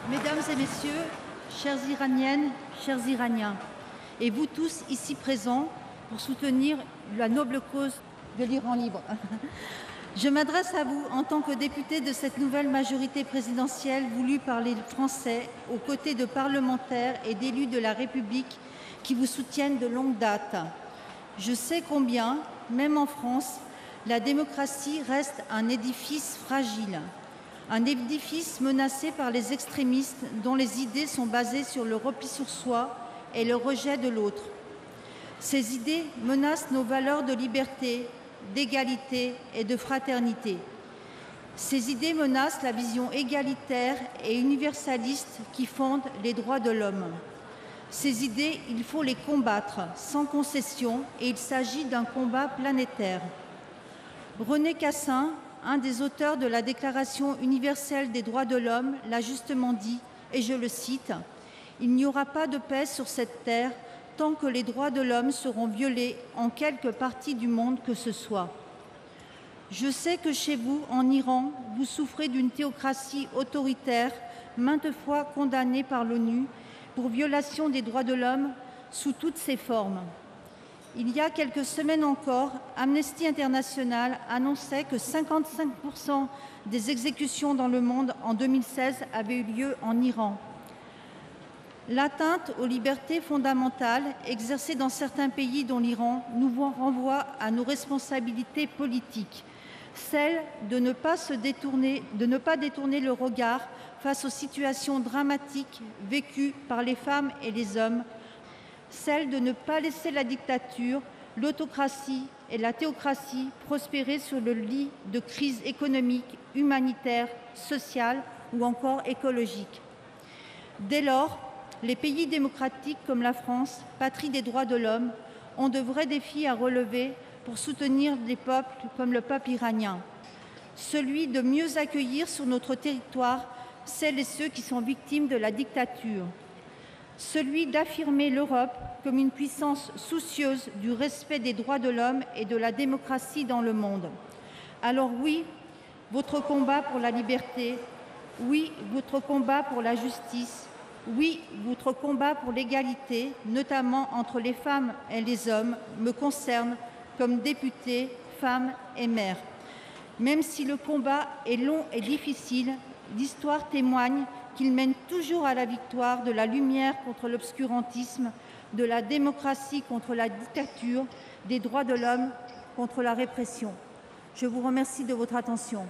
Mesdames et messieurs, chères Iraniennes, chers Iraniens, et vous tous ici présents pour soutenir la noble cause de l'Iran libre. Je m'adresse à vous en tant que député de cette nouvelle majorité présidentielle voulue par les Français, aux côtés de parlementaires et d'élus de la République qui vous soutiennent de longue date. Je sais combien, même en France, la démocratie reste un édifice fragile, un édifice menacé par les extrémistes dont les idées sont basées sur le repli sur soi et le rejet de l'autre. Ces idées menacent nos valeurs de liberté, d'égalité et de fraternité. Ces idées menacent la vision égalitaire et universaliste qui fonde les droits de l'homme. Ces idées, il faut les combattre sans concession et il s'agit d'un combat planétaire. René Cassin, un des auteurs de la Déclaration universelle des droits de l'homme, l'a justement dit, et je le cite, « Il n'y aura pas de paix sur cette terre tant que les droits de l'homme seront violés en quelque partie du monde que ce soit. » Je sais que chez vous, en Iran, vous souffrez d'une théocratie autoritaire, maintes fois condamnée par l'ONU pour violation des droits de l'homme sous toutes ses formes. Il y a quelques semaines encore, Amnesty International annonçait que 55% des exécutions dans le monde en 2016 avaient eu lieu en Iran. L'atteinte aux libertés fondamentales exercée dans certains pays dont l'Iran nous renvoie à nos responsabilités politiques, celle de ne pas détourner le regard face aux situations dramatiques vécues par les femmes et les hommes, celle de ne pas laisser la dictature, l'autocratie et la théocratie prospérer sur le lit de crises économiques, humanitaires, sociales ou encore écologiques. Dès lors, les pays démocratiques comme la France, patrie des droits de l'homme, ont de vrais défis à relever pour soutenir des peuples comme le peuple iranien. Celui de mieux accueillir sur notre territoire celles et ceux qui sont victimes de la dictature. Celui d'affirmer l'Europe comme une puissance soucieuse du respect des droits de l'homme et de la démocratie dans le monde. Alors oui, votre combat pour la liberté, oui, votre combat pour la justice, oui, votre combat pour l'égalité, notamment entre les femmes et les hommes, me concerne comme députée, femme et mère. Même si le combat est long et difficile, l'histoire témoigne qu'il mène toujours à la victoire de la lumière contre l'obscurantisme, de la démocratie contre la dictature, des droits de l'homme contre la répression. Je vous remercie de votre attention.